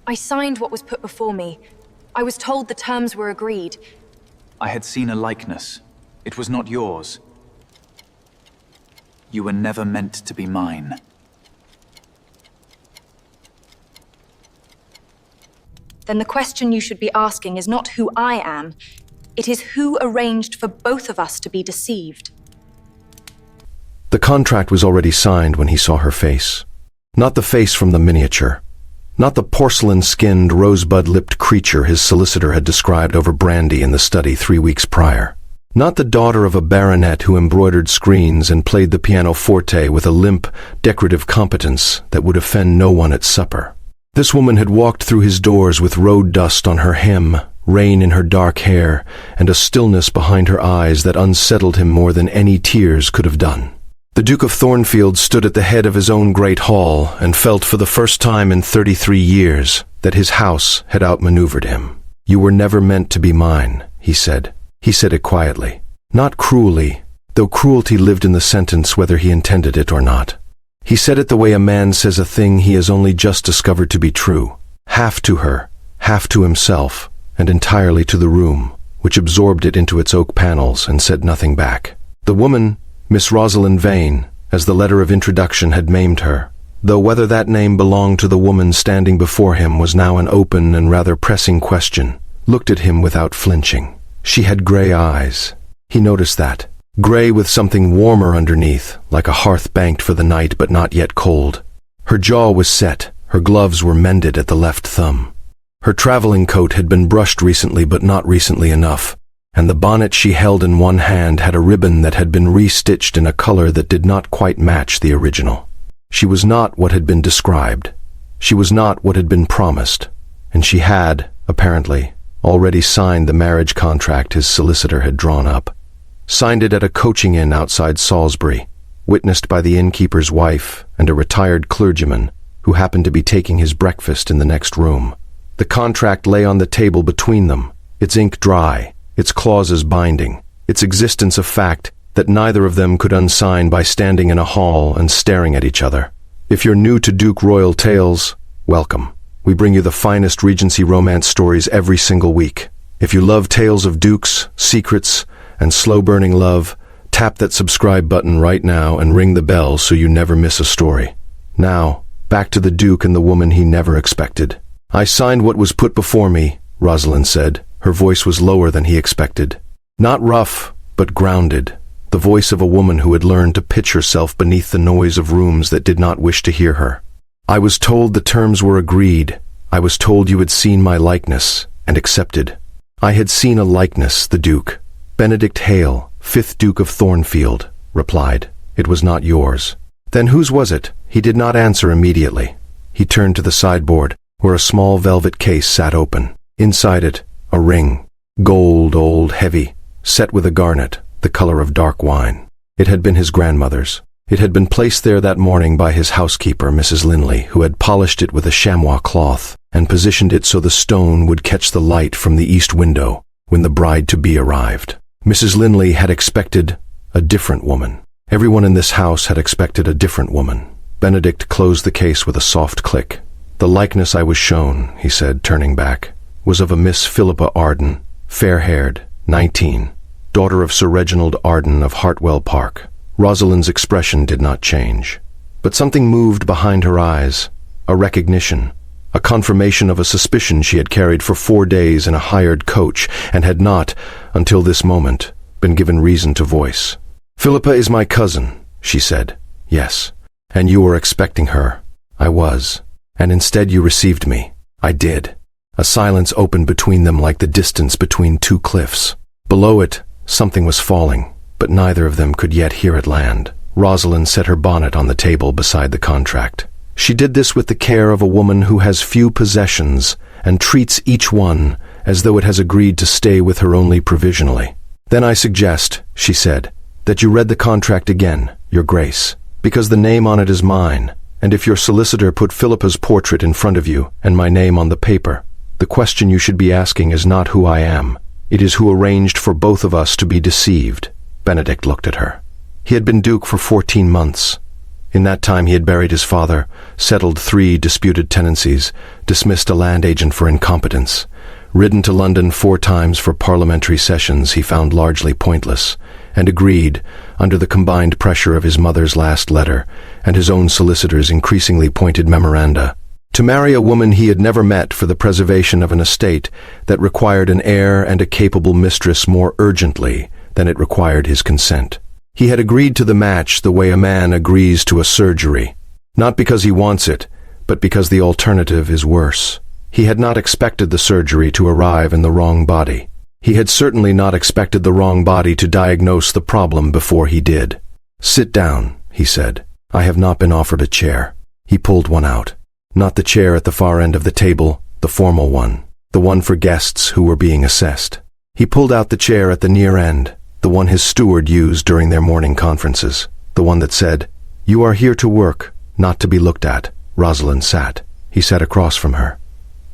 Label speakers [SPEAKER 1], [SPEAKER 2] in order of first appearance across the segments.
[SPEAKER 1] I signed what was put before me. I was told the terms were agreed.
[SPEAKER 2] I had seen a likeness. It was not yours. You were never meant to be mine.
[SPEAKER 1] Then the question you should be asking is not who I am. It is who arranged for both of us to be deceived.
[SPEAKER 3] The contract was already signed when he saw her face. Not the face from the miniature. Not the porcelain-skinned, rosebud-lipped creature his solicitor had described over brandy in the study 3 weeks prior. Not the daughter of a baronet who embroidered screens and played the pianoforte with a limp, decorative competence that would offend no one at supper. This woman had walked through his doors with road dust on her hem, rain in her dark hair, and a stillness behind her eyes that unsettled him more than any tears could have done. The Duke of Thornfield stood at the head of his own great hall and felt for the first time in 33 years that his house had outmaneuvered him. "You were never meant to be mine," he said. He said it quietly, not cruelly, though cruelty lived in the sentence whether he intended it or not. He said it the way a man says a thing he has only just discovered to be true, half to her, half to himself, and entirely to the room, which absorbed it into its oak panels and said nothing back. The woman, Miss Rosalind Vane, as the letter of introduction had named her, though whether that name belonged to the woman standing before him was now an open and rather pressing question, looked at him without flinching. She had gray eyes. He noticed that. Gray with something warmer underneath, like a hearth banked for the night but not yet cold. Her jaw was set, her gloves were mended at the left thumb. Her traveling coat had been brushed recently but not recently enough, and the bonnet she held in one hand had a ribbon that had been restitched in a color that did not quite match the original. She was not what had been described. She was not what had been promised, and she had, apparently, already signed the marriage contract his solicitor had drawn up. Signed it at a coaching inn outside Salisbury, witnessed by the innkeeper's wife and a retired clergyman who happened to be taking his breakfast in the next room. The contract lay on the table between them, its ink dry, its clauses binding, its existence a fact that neither of them could unsign by standing in a hall and staring at each other. If you're new to Duke Royal Tales, welcome. We bring you the finest Regency romance stories every single week. If you love tales of dukes, secrets, and slow-burning love, tap that subscribe button right now and ring the bell so you never miss a story. Now, back to the Duke and the woman he never expected. "I signed what was put before me," Rosalind said. Her voice was lower than he expected. Not rough, but grounded, the voice of a woman who had learned to pitch herself beneath the noise of rooms that did not wish to hear her. "I was told the terms were agreed. I was told you had seen my likeness, and accepted." "I had seen a likeness," the Duke, Benedict Hale, 5th Duke of Thornfield, replied. "It was not yours." "Then whose was it?" He did not answer immediately. He turned to the sideboard, where a small velvet case sat open. Inside it, a ring, gold, old, heavy, set with a garnet, the color of dark wine. It had been his grandmother's. It had been placed there that morning by his housekeeper, Mrs. Linley, who had polished it with a chamois cloth and positioned it so the stone would catch the light from the east window when the bride-to-be arrived. Mrs. Linley had expected a different woman. Everyone in this house had expected a different woman. Benedict closed the case with a soft click. "The likeness I was shown," he said, turning back, "was of a Miss Philippa Arden, fair-haired, 19, daughter of Sir Reginald Arden of Hartwell Park." Rosalind's expression did not change, but something moved behind her eyes, a recognition, a confirmation of a suspicion she had carried for 4 days in a hired coach and had not, until this moment, been given reason to voice. "Philippa is my cousin," she said. "Yes, and you were expecting her." "I was, and instead you received me." "I did." A silence opened between them like the distance between two cliffs. Below it, something was falling, but neither of them could yet hear it land. Rosalind set her bonnet on the table beside the contract. She did this with the care of a woman who has few possessions and treats each one as though it has agreed to stay with her only provisionally. "Then I suggest," she said, "that you read the contract again, Your Grace, because the name on it is mine, and if your solicitor put Philippa's portrait in front of you and my name on the paper, the question you should be asking is not who I am. It is who arranged for both of us to be deceived." Benedict looked at her. He had been Duke for 14 months. In that time he had buried his father, settled 3 disputed tenancies, dismissed a land agent for incompetence, ridden to London 4 times for parliamentary sessions he found largely pointless, and agreed, under the combined pressure of his mother's last letter and his own solicitor's increasingly pointed memoranda, to marry a woman he had never met for the preservation of an estate that required an heir and a capable mistress more urgently than it required his consent. He had agreed to the match the way a man agrees to a surgery, not because he wants it, but because the alternative is worse. He had not expected the surgery to arrive in the wrong body. He had certainly not expected the wrong body to diagnose the problem before he did. "Sit down," he said. "I have not been offered a chair." He pulled one out. Not the chair at the far end of the table, the formal one, the one for guests who were being assessed. He pulled out the chair at the near end, the one his steward used during their morning conferences, the one that said, "You are here to work, not to be looked at." Rosalind sat. He sat across from her.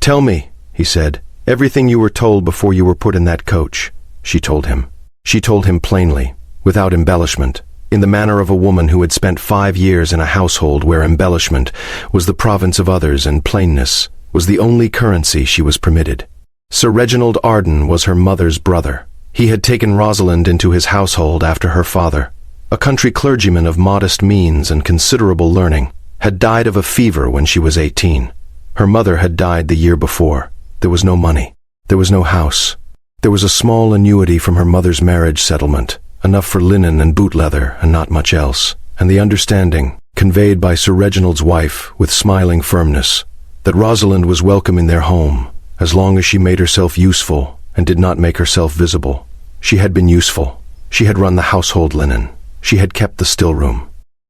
[SPEAKER 3] "Tell me," he said, "everything you were told before you were put in that coach." She told him. She told him plainly, without embellishment, in the manner of a woman who had spent 5 years in a household where embellishment was the province of others and plainness was the only currency she was permitted. Sir Reginald Arden was her mother's brother. He had taken Rosalind into his household after her father, a country clergyman of modest means and considerable learning, had died of a fever when she was 18. Her mother had died the year before. There was no money. There was no house. There was a small annuity from her mother's marriage settlement, enough for linen and boot leather and not much else, and the understanding, conveyed by Sir Reginald's wife with smiling firmness, that Rosalind was welcome in their home, as long as she made herself useful and did not make herself visible. She had been useful. She had run the household linen. She had kept the still room.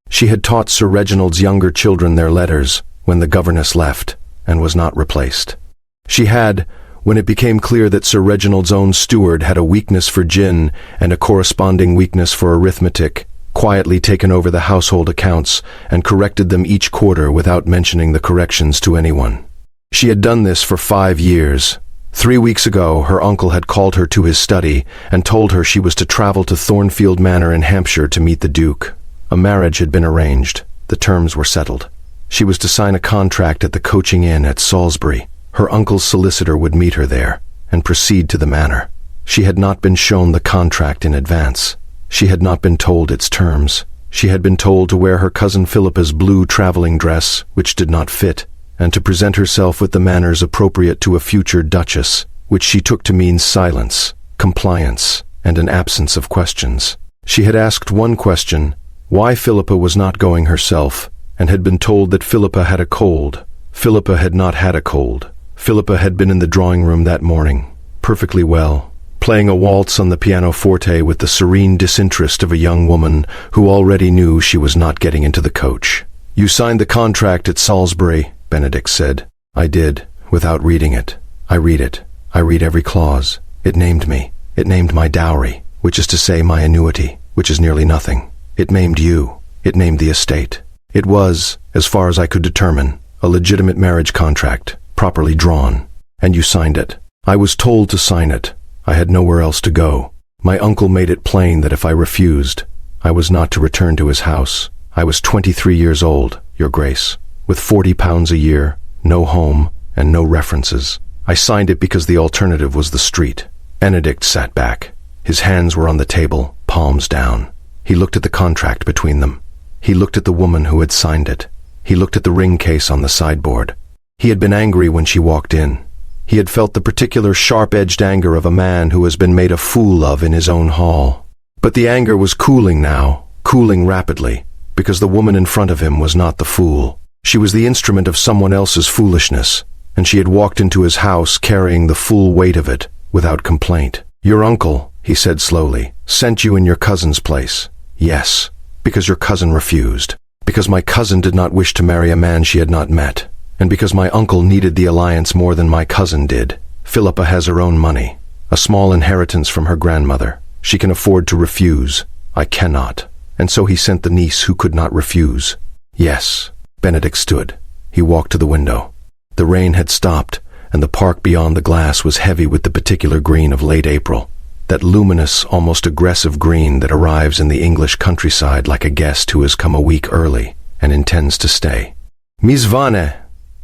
[SPEAKER 3] She had taught Sir Reginald's younger children their letters when the governess left and was not replaced. She had, when it became clear that Sir Reginald's own steward had a weakness for gin and a corresponding weakness for arithmetic, quietly taken over the household accounts and corrected them each quarter without mentioning the corrections to anyone. She had done this for 5 years. 3 weeks ago, her uncle had called her to his study and told her she was to travel to Thornfield Manor in Hampshire to meet the Duke. A marriage had been arranged. The terms were settled. She was to sign a contract at the coaching inn at Salisbury. Her uncle's solicitor would meet her there and proceed to the manor. She had not been shown the contract in advance. She had not been told its terms. She had been told to wear her cousin Philippa's blue traveling dress, which did not fit, and to present herself with the manners appropriate to a future duchess, which she took to mean silence, compliance, and an absence of questions. She had asked one question, why Philippa was not going herself, and had been told that Philippa had a cold. Philippa had not had a cold. Philippa had been in the drawing room that morning, perfectly well, playing a waltz on the pianoforte with the serene disinterest of a young woman who already knew she was not getting into the coach. "You signed the contract at Salisbury," Benedict said. "I did, without reading it. I read it. I read every clause. It named me. It named my dowry, which is to say my annuity, which is nearly nothing. It named you. It named the estate. It was, as far as I could determine, a legitimate marriage contract, properly drawn. And you signed it. I was told to sign it. I had nowhere else to go. My uncle made it plain that if I refused, I was not to return to his house. I was 23 years old, Your Grace, with £40 a year, no home, and no references. I signed it because the alternative was the street." Benedict sat back. His hands were on the table, palms down. He looked at the contract between them. He looked at the woman who had signed it. He looked at the ring case on the sideboard. He had been angry when she walked in. He had felt the particular sharp-edged anger of a man who has been made a fool of in his own hall. But the anger was cooling now, cooling rapidly, because the woman in front of him was not the fool. She was the instrument of someone else's foolishness, and she had walked into his house carrying the full weight of it, without complaint. "Your uncle," he said slowly, "sent you in your cousin's place." "Yes, because your cousin refused. Because my cousin did not wish to marry a man she had not met. And because my uncle needed the alliance more than my cousin did. Philippa has her own money, a small inheritance from her grandmother. She can afford to refuse. I cannot. And so he sent the niece who could not refuse." "Yes." Benedict stood. He walked to the window. The rain had stopped, and the park beyond the glass was heavy with the particular green of late April, that luminous, almost aggressive green that arrives in the English countryside like a guest who has come a week early. and intends to stay. Miss Vane,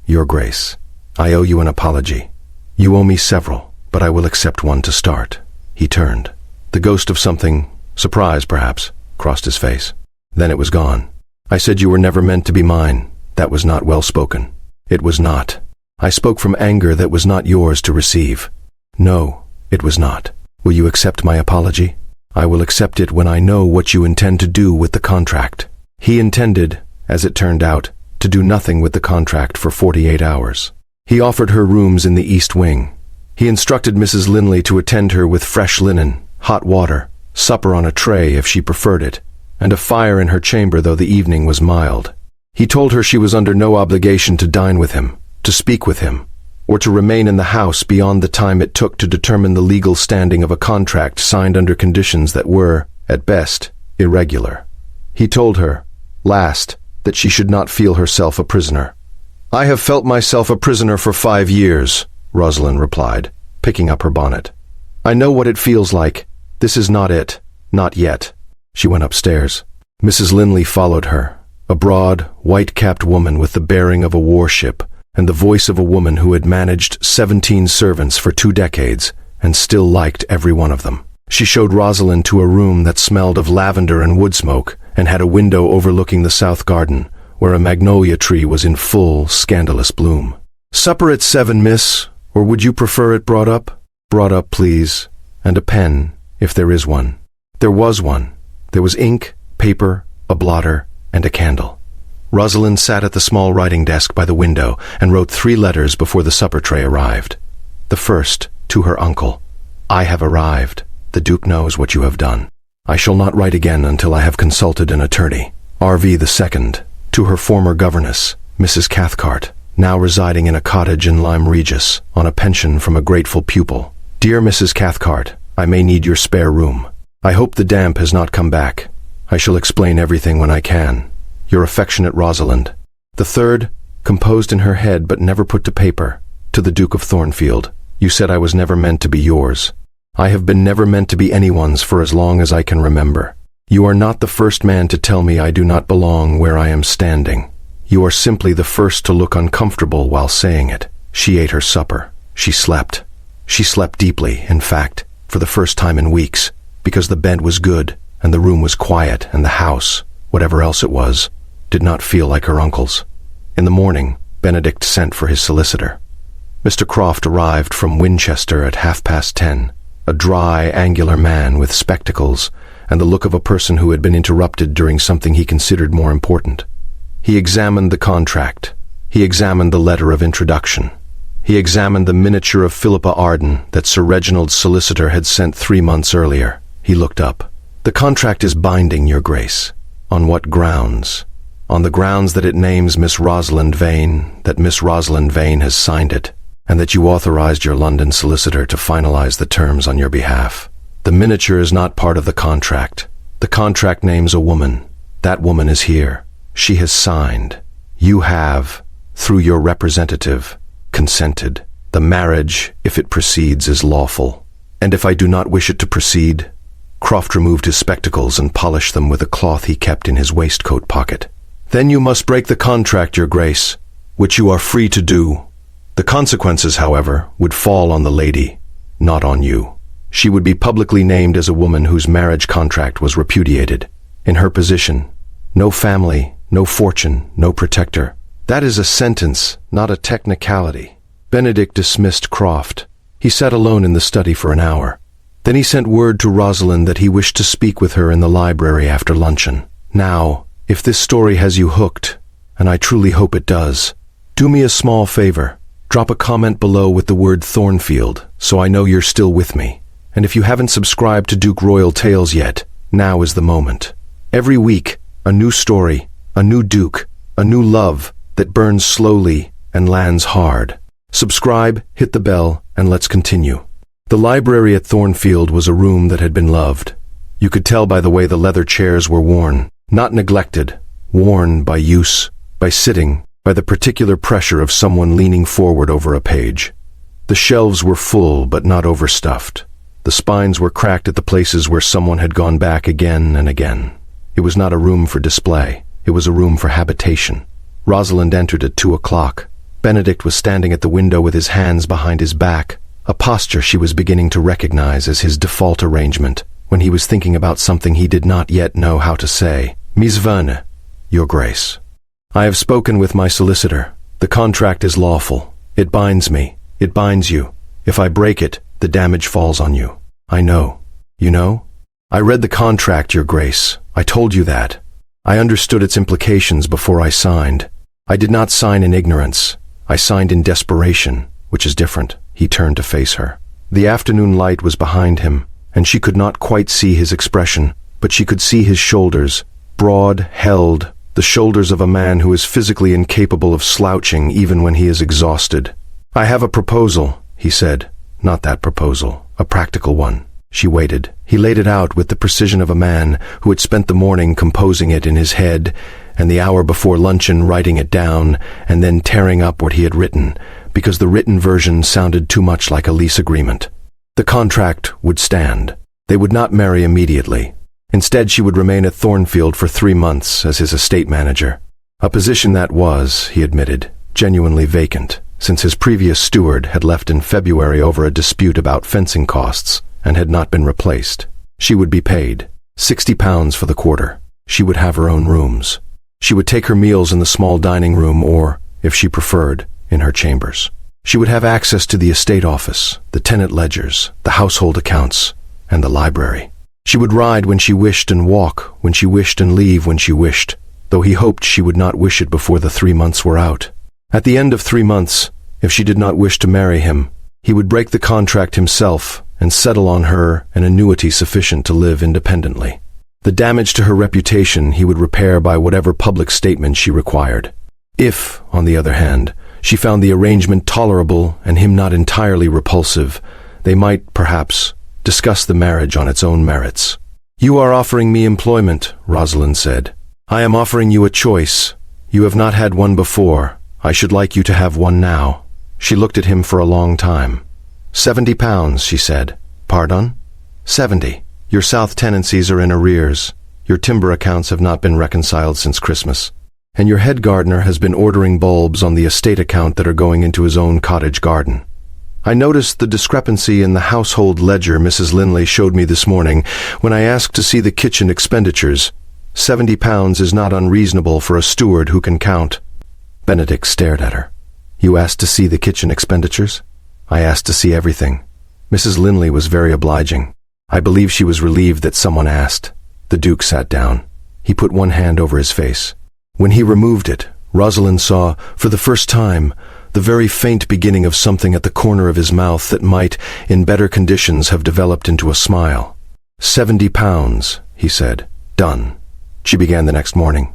[SPEAKER 3] Your Grace, I owe you an apology. You owe me several, but I will accept one to start. He turned. The ghost of something, surprise perhaps, crossed his face. Then it was gone. I said you were never meant to be mine. That was not well spoken. It was not. I spoke from anger that was not yours to receive. No, it was not. Will you accept my apology? I will accept it when I know what you intend to do with the contract. He intended, as it turned out, to do nothing with the contract for 48 hours. He offered her rooms in the East Wing. He instructed Mrs. Linley to attend her with fresh linen, hot water, supper on a tray if she preferred it, and a fire in her chamber though the evening was mild. He told her she was under no obligation to dine with him, to speak with him, or to remain in the house beyond the time it took to determine the legal standing of a contract signed under conditions that were, at best, irregular. He told her, last, that she should not feel herself a prisoner. I have felt myself a prisoner for 5 years, Rosalind replied, picking up her bonnet. I know what it feels like. This is not it. Not yet. She went upstairs. Mrs. Linley followed her, a broad, white-capped woman with the bearing of a warship and the voice of a woman who had managed 17 servants for 2 decades and still liked every one of them. She showed Rosalind to a room that smelled of lavender and wood smoke and had a window overlooking the south garden, where a magnolia tree was in full, scandalous bloom. Supper at 7, miss, or would you prefer it brought up? Brought up, please, and a pen, if there is one. There was one. There was ink, paper, a blotter, and a candle. Rosalind sat at the small writing desk by the window and wrote 3 letters before the supper tray arrived. The first, to her uncle. I have arrived. The Duke knows what you have done. I shall not write again until I have consulted an attorney. R.V. the second, to her former governess, Mrs. Cathcart, now residing in a cottage in Lyme Regis, on a pension from a grateful pupil. Dear Mrs. Cathcart, I may need your spare room. I hope the damp has not come back. I shall explain everything when I can. Your affectionate Rosalind. The third, composed in her head but never put to paper, to the Duke of Thornfield. You said I was never meant to be yours. I have been never meant to be anyone's for as long as I can remember. You are not the first man to tell me I do not belong where I am standing. You are simply the first to look uncomfortable while saying it. She ate her supper. She slept. She slept deeply, in fact, for the first time in weeks, because the bed was good, and the room was quiet, and the house, whatever else it was, did not feel like her uncle's. In the morning, Benedict sent for his solicitor. Mr. Croft arrived from Winchester at 10:30, a dry, angular man with spectacles and the look of a person who had been interrupted during something he considered more important. He examined the contract. He examined the letter of introduction. He examined the miniature of Philippa Arden that Sir Reginald's solicitor had sent 3 months earlier. He looked up. The contract is binding, Your Grace. On what grounds? On the grounds that it names Miss Rosalind Vane, that Miss Rosalind Vane has signed it, and that you authorized your London solicitor to finalize the terms on your behalf. The miniature is not part of the contract. The contract names a woman. That woman is here. She has signed. You have, through your representative, consented. The marriage, if it proceeds, is lawful. And if I do not wish it to proceed? Croft removed his spectacles and polished them with a cloth he kept in his waistcoat pocket. Then you must break the contract, Your Grace, which you are free to do. The consequences, however, would fall on the lady, not on you. She would be publicly named as a woman whose marriage contract was repudiated. In her position, no family, no fortune, no protector. That is a sentence, not a technicality. Benedict dismissed Croft. He sat alone in the study for an hour. Then he sent word to Rosalind that he wished to speak with her in the library after luncheon. Now, if this story has you hooked, and I truly hope it does, do me a small favor. Drop a comment below with the word Thornfield, so I know you're still with me. And if you haven't subscribed to Duke Royal Tales yet, now is the moment. Every week, a new story, a new Duke, a new love that burns slowly and lands hard. Subscribe, hit the bell, and let's continue. The library at Thornfield was a room that had been loved. You could tell by the way the leather chairs were worn, not neglected, worn by use, by sitting, by the particular pressure of someone leaning forward over a page. The shelves were full but not overstuffed. The spines were cracked at the places where someone had gone back again and again. It was not a room for display. It was a room for habitation. Rosalind entered at 2:00. Benedict was standing at the window with his hands behind his back, a posture she was beginning to recognize as his default arrangement when he was thinking about something he did not yet know how to say. Miss Verne, Your Grace. I have spoken with my solicitor. The contract is lawful. It binds me. It binds you. If I break it, the damage falls on you. I know. You know? I read the contract, Your Grace. I told you that. I understood its implications before I signed. I did not sign in ignorance. I signed in desperation, which is different. He turned to face her. The afternoon light was behind him, and she could not quite see his expression, but she could see his shoulders, broad, held, the shoulders of a man who is physically incapable of slouching even when he is exhausted. I have a proposal, he said. Not that proposal, a practical one. She waited. He laid it out with the precision of a man who had spent the morning composing it in his head, and the hour before luncheon writing it down, and then tearing up what he had written, because the written version sounded too much like a lease agreement. The contract would stand. They would not marry immediately. Instead, she would remain at Thornfield for 3 months as his estate manager. A position that was, he admitted, genuinely vacant, since his previous steward had left in February over a dispute about fencing costs and had not been replaced. She would be paid £60 for the quarter. She would have her own rooms. She would take her meals in the small dining room or, if she preferred, in her chambers. She would have access to the estate office, the tenant ledgers, the household accounts, and the library. She would ride when she wished and walk when she wished and leave when she wished, though he hoped she would not wish it before the 3 months were out. At the end of 3 months, if she did not wish to marry him, he would break the contract himself and settle on her an annuity sufficient to live independently. The damage to her reputation he would repair by whatever public statement she required. If, on the other hand, she found the arrangement tolerable and him not entirely repulsive, they might, perhaps, discuss the marriage on its own merits. You are offering me employment, Rosalind said. I am offering you a choice. You have not had one before. I should like you to have one now. She looked at him for a long time. £70, she said. Pardon? 70. Your south tenancies are in arrears. Your timber accounts have not been reconciled since Christmas. And your head gardener has been ordering bulbs on the estate account that are going into his own cottage garden. I noticed the discrepancy in the household ledger Mrs. Linley showed me this morning when I asked to see the kitchen expenditures. £70 is not unreasonable for a steward who can count. Benedict stared at her. You asked to see the kitchen expenditures? I asked to see everything. Mrs. Linley was very obliging. I believe she was relieved that someone asked. The Duke sat down. He put one hand over his face. When he removed it, Rosalind saw, for the first time, the very faint beginning of something at the corner of his mouth that might, in better conditions, have developed into a smile. £70, he said. Done. She began the next morning.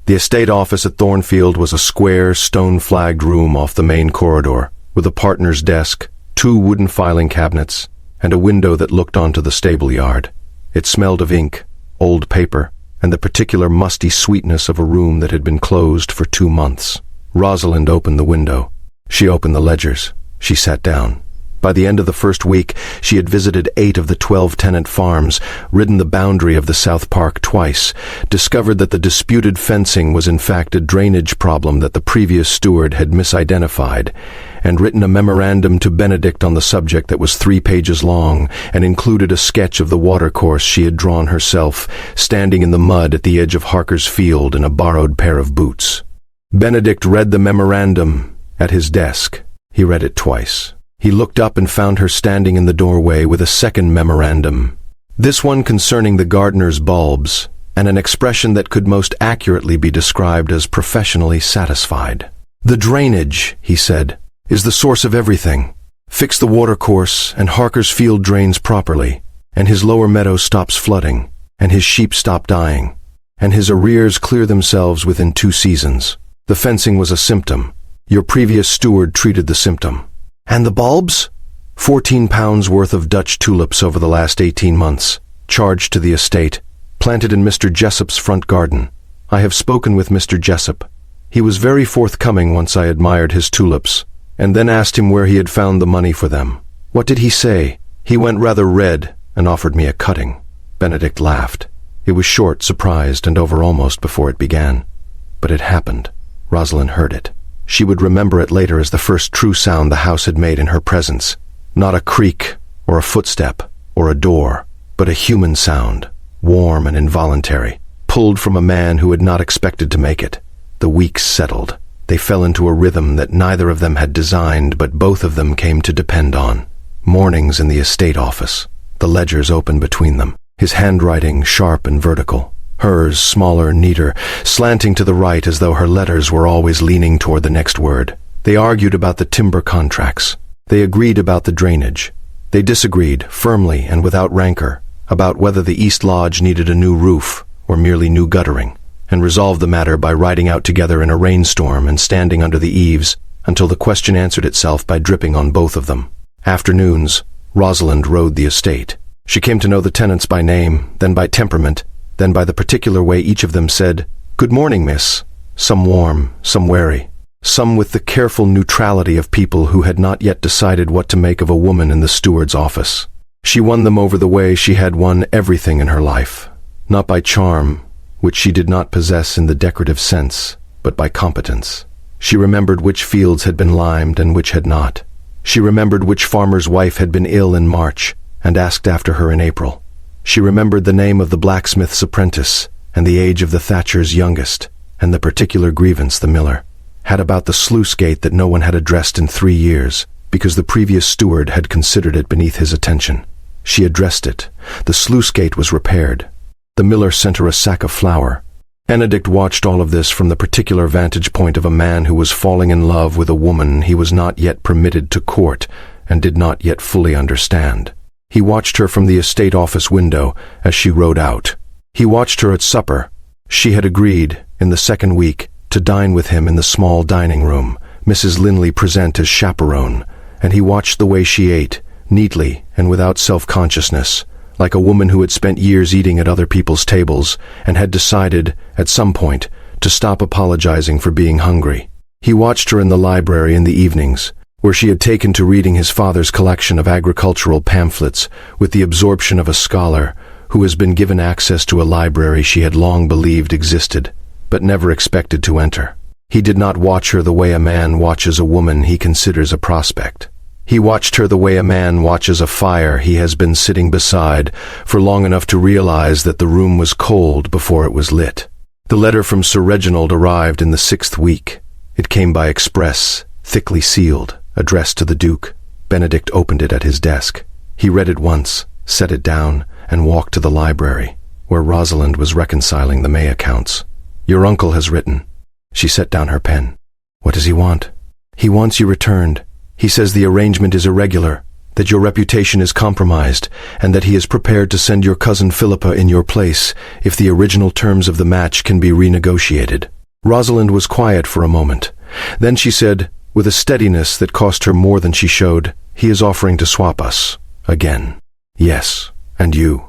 [SPEAKER 3] The estate office at Thornfield was a square, stone-flagged room off the main corridor, with a partner's desk, 2 wooden filing cabinets, and a window that looked onto the stable yard. It smelled of ink, old paper, and the particular musty sweetness of a room that had been closed for 2 months. Rosalind opened the window. She opened the ledgers. She sat down. By the end of the first week, she had visited 8 of the 12 tenant farms, ridden the boundary of the South Park twice, discovered that the disputed fencing was in fact a drainage problem that the previous steward had misidentified, and written a memorandum to Benedict on the subject that was 3 pages long and included a sketch of the watercourse she had drawn herself, standing in the mud at the edge of Harker's Field in a borrowed pair of boots. Benedict read the memorandum at his desk. He read it twice. He looked up and found her standing in the doorway with a second memorandum, this one concerning the gardener's bulbs, and an expression that could most accurately be described as professionally satisfied. The drainage, he said, is the source of everything. Fix the watercourse, and Harker's Field drains properly, and his lower meadow stops flooding, and his sheep stop dying, and his arrears clear themselves within 2 seasons. The fencing was a symptom. Your previous steward treated the symptom. And the bulbs? £14 worth of Dutch tulips over the last 18 months, charged to the estate, planted in Mr. Jessop's front garden. I have spoken with Mr. Jessop. He was very forthcoming once I admired his tulips, and then asked him where he had found the money for them. What did he say? He went rather red and offered me a cutting. Benedict laughed. It was short, surprised, and over almost before it began. but it happened. Rosalind heard it. She would remember it later as the first true sound the house had made in her presence. Not a creak, or a footstep, or a door, but a human sound, warm and involuntary, pulled from a man who had not expected to make it. The weeks settled. They fell into a rhythm that neither of them had designed, but both of them came to depend on. Mornings in the estate office. The ledgers open between them, his handwriting sharp and vertical, hers smaller, neater, slanting to the right as though her letters were always leaning toward the next word. They argued about the timber contracts. They agreed about the drainage. They disagreed, firmly and without rancor, about whether the East Lodge needed a new roof or merely new guttering, and resolved the matter by riding out together in a rainstorm and standing under the eaves until the question answered itself by dripping on both of them. Afternoons, Rosalind rode the estate. She came to know the tenants by name, then by temperament, then by the particular way each of them said, "Good morning, miss," some warm, some wary, some with the careful neutrality of people who had not yet decided what to make of a woman in the steward's office. She won them over the way she had won everything in her life, not by charm, which she did not possess in the decorative sense, but by competence. She remembered which fields had been limed and which had not. She remembered which farmer's wife had been ill in March and asked after her in April. She remembered the name of the blacksmith's apprentice and the age of the thatcher's youngest, and the particular grievance the miller had about the sluice gate that no one had addressed in 3 years, because the previous steward had considered it beneath his attention. She addressed it. The sluice gate was repaired. The miller sent her a sack of flour. Benedict watched all of this from the particular vantage point of a man who was falling in love with a woman he was not yet permitted to court and did not yet fully understand. He watched her from the estate office window as she rode out. He watched her at supper. She had agreed, in the second week, to dine with him in the small dining room, Mrs. Linley present as chaperone, and he watched the way she ate, neatly and without self-consciousness, like a woman who had spent years eating at other people's tables and had decided, at some point, to stop apologizing for being hungry. He watched her in the library in the evenings, where she had taken to reading his father's collection of agricultural pamphlets with the absorption of a scholar who has been given access to a library she had long believed existed, but never expected to enter. He did not watch her the way a man watches a woman he considers a prospect. He watched her the way a man watches a fire he has been sitting beside for long enough to realize that the room was cold before it was lit. The letter from Sir Reginald arrived in the 6th week. It came by express, thickly sealed, addressed to the Duke. Benedict opened it at his desk. He read it once, set it down, and walked to the library, where Rosalind was reconciling the May accounts. "Your uncle has written." She set down her pen. "What does he want?" "He wants you returned. He says the arrangement is irregular, that your reputation is compromised, and that he is prepared to send your cousin Philippa in your place if the original terms of the match can be renegotiated." Rosalind was quiet for a moment. Then she said, with a steadiness that cost her more than she showed, "He is offering to swap us. Again." "Yes, and you?"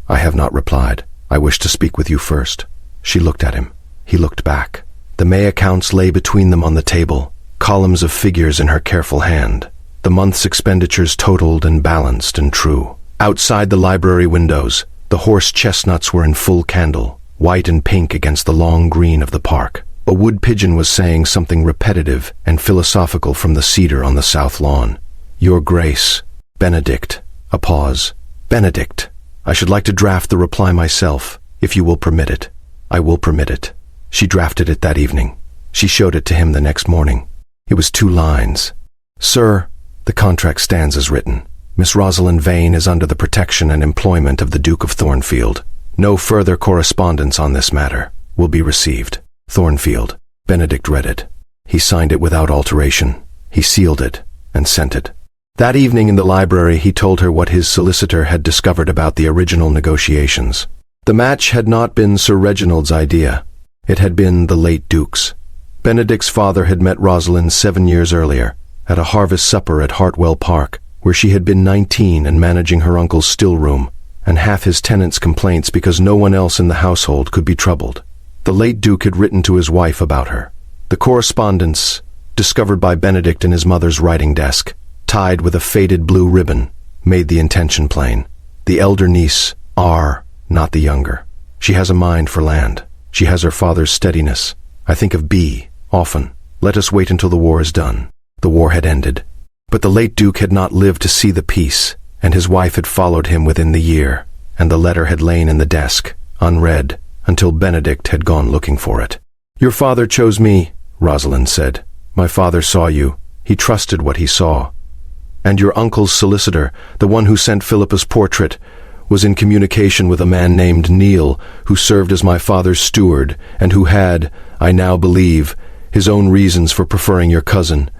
[SPEAKER 3] "I have not replied. I wish to speak with you first." She looked at him. He looked back. The May accounts lay between them on the table, columns of figures in her careful hand, the month's expenditures totaled and balanced and true. Outside the library windows, the horse chestnuts were in full candle, white and pink against the long green of the park. A wood pigeon was saying something repetitive and philosophical from the cedar on the south lawn. "Your Grace." "Benedict." A pause. "Benedict, I should like to draft the reply myself, if you will permit it." "I will permit it." She drafted it that evening. She showed it to him the next morning. It was 2 lines. "Sir, the contract stands as written. Miss Rosalind Vane is under the protection and employment of the Duke of Thornfield. No further correspondence on this matter will be received. Thornfield." Benedict read it. He signed it without alteration. He sealed it and sent it. That evening in the library he told her what his solicitor had discovered about the original negotiations. The match had not been Sir Reginald's idea. It had been the late Duke's. Benedict's father had met Rosalind 7 years earlier, at a harvest supper at Hartwell Park, where she had been 19 and managing her uncle's still room, and half his tenants' complaints because no one else in the household could be troubled. The late Duke had written to his wife about her. The correspondence, discovered by Benedict in his mother's writing desk, tied with a faded blue ribbon, made the intention plain. The elder niece, R, not the younger. She has a mind for land. She has her father's steadiness, I think of B, often. Let us wait until the war is done. The war had ended. But the late Duke had not lived to see the peace, and his wife had followed him within the year, and the letter had lain in the desk, unread, until Benedict had gone looking for it. Your father chose me, Rosalind said. My father saw you. He trusted what he saw. And your uncle's solicitor, the one who sent Philippa's portrait, was in communication with a man named Neil, who served as my father's steward, and who had, I now believe, his own reasons for preferring your cousin.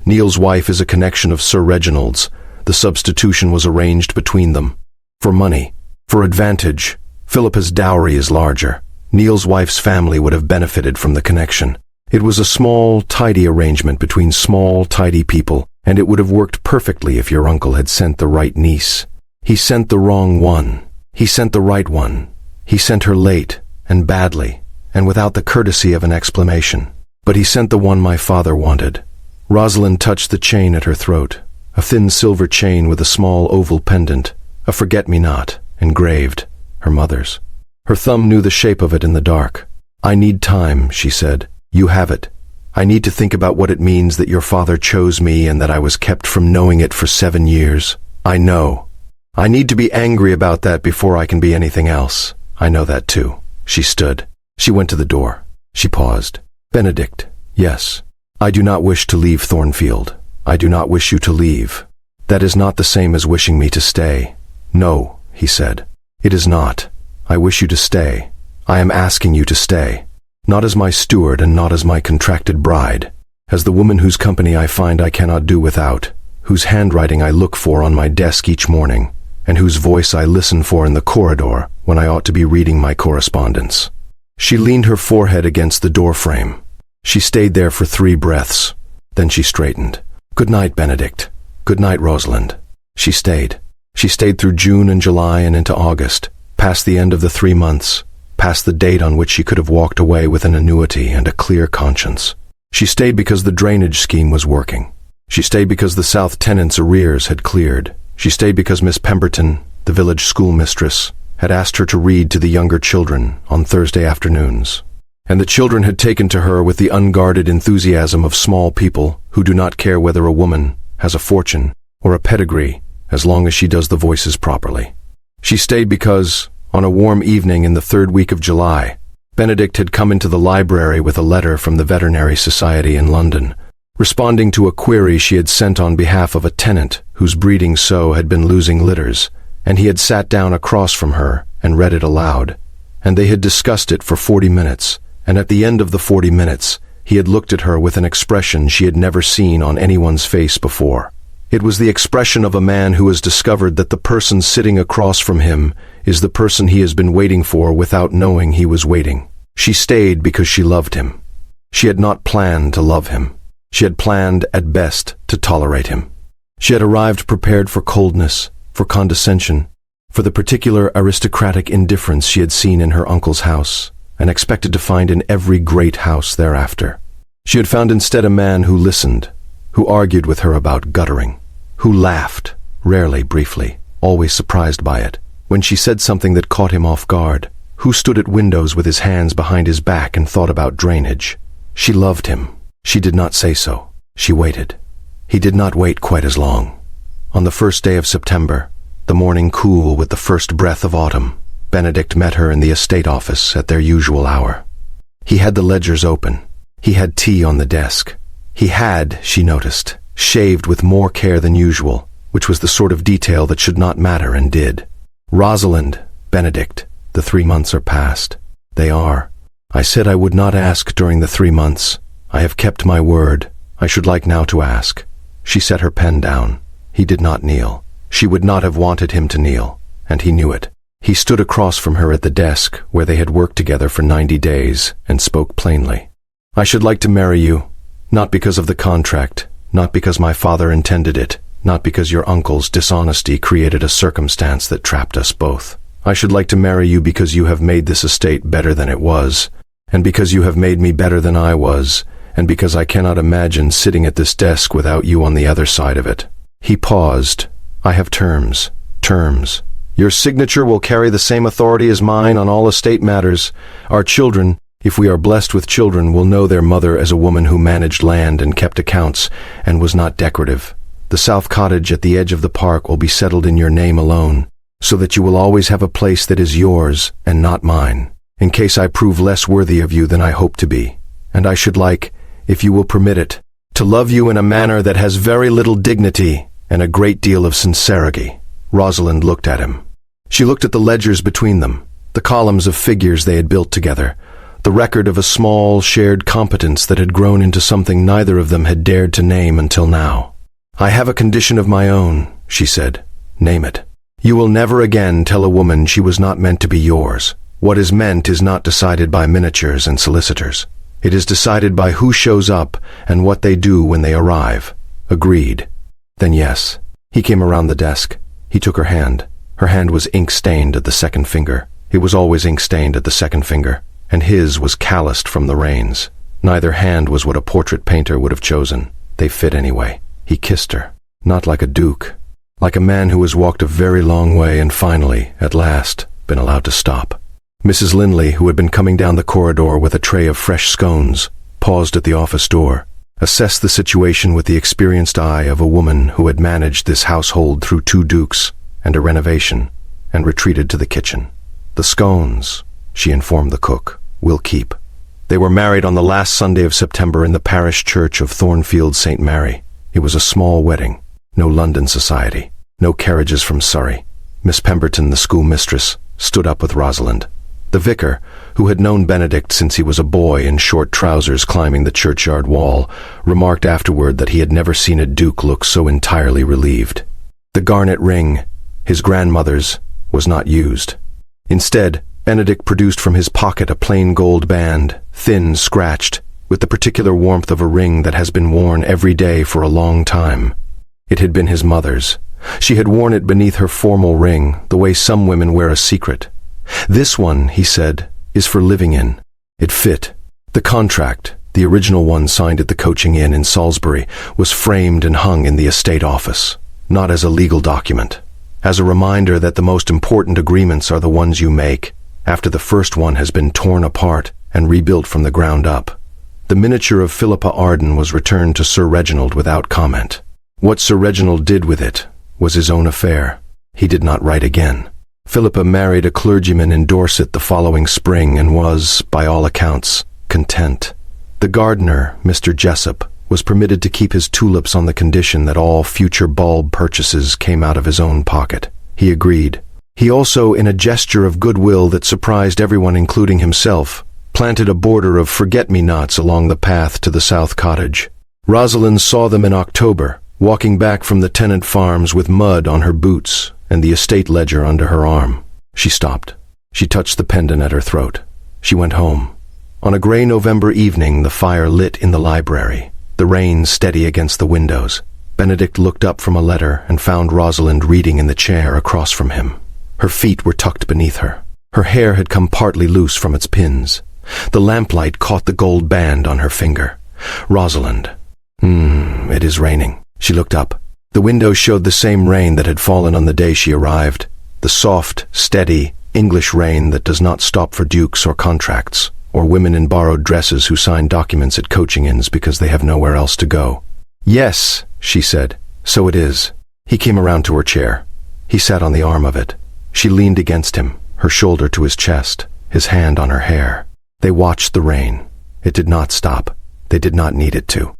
[SPEAKER 3] Neil's wife is a connection of Sir Reginald's. The substitution was arranged between them. For money, for advantage. Philippa's dowry is larger. Neil's wife's family would have benefited from the connection. It was a small, tidy arrangement between small, tidy people, and it would have worked perfectly if your uncle had sent the right niece. He sent the wrong one. He sent the right one. He sent her late, and badly, and without the courtesy of an explanation. But he sent the one my father wanted. Rosalind touched the chain at her throat, a thin silver chain with a small oval pendant, a forget-me-not, engraved, her mother's. Her thumb knew the shape of it in the dark. I need time, she said. You have it. I need to think about what it means that your father chose me and that I was kept from knowing it for 7 years. I know. I need to be angry about that before I can be anything else. I know that too. She stood. She went to the door. She paused. Benedict, yes. I do not wish to leave Thornfield. I do not wish you to leave. That is not the same as wishing me to stay. No, he said. It is not. I wish you to stay. I am asking you to stay. Not as my steward and not as my contracted bride. As the woman whose company I find I cannot do without, whose handwriting I look for on my desk each morning, and whose voice I listen for in the corridor when I ought to be reading my correspondence. She leaned her forehead against the doorframe. She stayed there for 3 breaths. Then she straightened. Good night, Benedict. Good night, Rosalind. She stayed. She stayed through June and July and into August, past the end of the 3 months, past the date on which she could have walked away with an annuity and a clear conscience. She stayed because the drainage scheme was working. She stayed because the South tenants' arrears had cleared. She stayed because Miss Pemberton, the village schoolmistress, had asked her to read to the younger children on Thursday afternoons. And the children had taken to her with the unguarded enthusiasm of small people who do not care whether a woman has a fortune or a pedigree as long as she does the voices properly. She stayed because, on a warm evening in the 3rd week of July, Benedict had come into the library with a letter from the Veterinary Society in London, responding to a query she had sent on behalf of a tenant whose breeding sow had been losing litters, and he had sat down across from her and read it aloud, and they had discussed it for 40 minutes, and at the end of the 40 minutes, he had looked at her with an expression she had never seen on anyone's face before. It was the expression of a man who has discovered that the person sitting across from him is the person he has been waiting for without knowing he was waiting. She stayed because she loved him. She had not planned to love him. She had planned, at best, to tolerate him. She had arrived prepared for coldness, for condescension, for the particular aristocratic indifference she had seen in her uncle's house, and expected to find in every great house thereafter. She had found instead a man who listened, who argued with her about guttering, who laughed, rarely briefly, always surprised by it, when she said something that caught him off guard, who stood at windows with his hands behind his back and thought about drainage. She loved him. She did not say so. She waited. He did not wait quite as long. On the 1st day of September, the morning cool with the first breath of autumn, Benedict met her in the estate office at their usual hour. He had the ledgers open. He had tea on the desk. He had, she noticed, shaved with more care than usual, which was the sort of detail that should not matter and did. Rosalind, Benedict, the 3 months are past. They are. I said I would not ask during the 3 months. I have kept my word. I should like now to ask. She set her pen down. He did not kneel. She would not have wanted him to kneel, and he knew it. He stood across from her at the desk where they had worked together for 90 days and spoke plainly. I should like to marry you, not because of the contract, not because my father intended it, not because your uncle's dishonesty created a circumstance that trapped us both. I should like to marry you because you have made this estate better than it was, and because you have made me better than I was, and because I cannot imagine sitting at this desk without you on the other side of it. He paused. I have terms. Terms. Your signature will carry the same authority as mine on all estate matters. Our children, If we are blessed with children, we'll know their mother as a woman who managed land and kept accounts and was not decorative. The south cottage at the edge of the park will be settled in your name alone, so that you will always have a place that is yours and not mine, in case I prove less worthy of you than I hope to be. And I should like, if you will permit it, to love you in a manner that has very little dignity and a great deal of sincerity." Rosalind looked at him. She looked at the ledgers between them, the columns of figures they had built together, the record of a small, shared competence that had grown into something neither of them had dared to name until now. "I have a condition of my own," she said. "Name it. You will never again tell a woman she was not meant to be yours. What is meant is not decided by miniatures and solicitors. It is decided by who shows up and what they do when they arrive." "Agreed." "Then yes." He came around the desk. He took her hand. Her hand was ink-stained at the second finger. It was always ink-stained at the second finger, and his was calloused from the rains. Neither hand was what a portrait painter would have chosen. They fit anyway. He kissed her. Not like a duke. Like a man who has walked a very long way and finally, at last, been allowed to stop. Mrs. Linley, who had been coming down the corridor with a tray of fresh scones, paused at the office door, assessed the situation with the experienced eye of a woman who had managed this household through 2 dukes and a renovation, and retreated to the kitchen. "The scones," she informed the cook, "will keep." They were married on the last Sunday of September in the parish church of Thornfield St. Mary. It was a small wedding. No London society. No carriages from Surrey. Miss Pemberton, the schoolmistress, stood up with Rosalind. The vicar, who had known Benedict since he was a boy in short trousers climbing the churchyard wall, remarked afterward that he had never seen a duke look so entirely relieved. The garnet ring, his grandmother's, was not used. Instead, Benedict produced from his pocket a plain gold band, thin, scratched, with the particular warmth of a ring that has been worn every day for a long time. It had been his mother's. She had worn it beneath her formal ring, the way some women wear a secret. "This one," he said, "is for living in." It fit. The contract, the original one signed at the Coaching Inn in Salisbury, was framed and hung in the estate office, not as a legal document, as a reminder that the most important agreements are the ones you make after the first one has been torn apart and rebuilt from the ground up. The miniature of Philippa Arden was returned to Sir Reginald without comment. What Sir Reginald did with it was his own affair. He did not write again. Philippa married a clergyman in Dorset the following spring and was, by all accounts, content. The gardener, Mr. Jessup, was permitted to keep his tulips on the condition that all future bulb purchases came out of his own pocket. He agreed. He also, in a gesture of goodwill that surprised everyone including himself, planted a border of forget-me-nots along the path to the south cottage. Rosalind saw them in October, walking back from the tenant farms with mud on her boots and the estate ledger under her arm. She stopped. She touched the pendant at her throat. She went home. On a gray November evening, the fire lit in the library, the rain steady against the windows. Benedict looked up from a letter and found Rosalind reading in the chair across from him. Her feet were tucked beneath her. Her hair had come partly loose from its pins. The lamplight caught the gold band on her finger. "Rosalind." It is raining." She looked up. The window showed the same rain that had fallen on the day she arrived, the soft, steady, English rain that does not stop for dukes or contracts, or women in borrowed dresses who sign documents at coaching inns because they have nowhere else to go. "Yes," she said, "so it is." He came around to her chair. He sat on the arm of it. She leaned against him, her shoulder to his chest, his hand on her hair. They watched the rain. It did not stop. They did not need it to.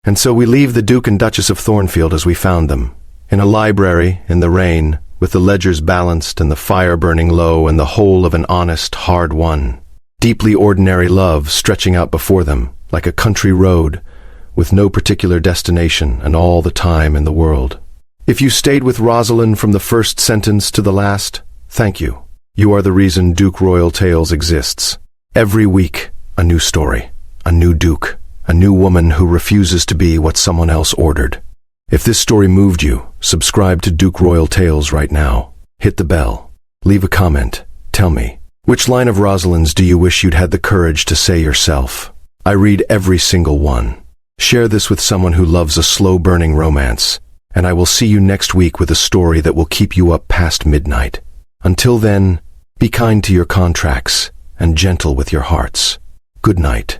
[SPEAKER 3] "And so we leave the Duke and Duchess of Thornfield as we found them, in a library, in the rain, with the ledgers balanced and the fire burning low and the whole of an honest, hard one. Deeply ordinary love stretching out before them, like a country road, with no particular destination and all the time in the world. If you stayed with Rosalind from the first sentence to the last, thank you. You are the reason Duke Royal Tales exists. Every week, a new story, a new Duke, a new woman who refuses to be what someone else ordered. If this story moved you, subscribe to Duke Royal Tales right now. Hit the bell. Leave a comment. Tell me, which line of Rosalind's do you wish you'd had the courage to say yourself? I read every single one. Share this with someone who loves a slow-burning romance, and I will see you next week with a story that will keep you up past midnight. Until then, be kind to your contracts and gentle with your hearts. Good night.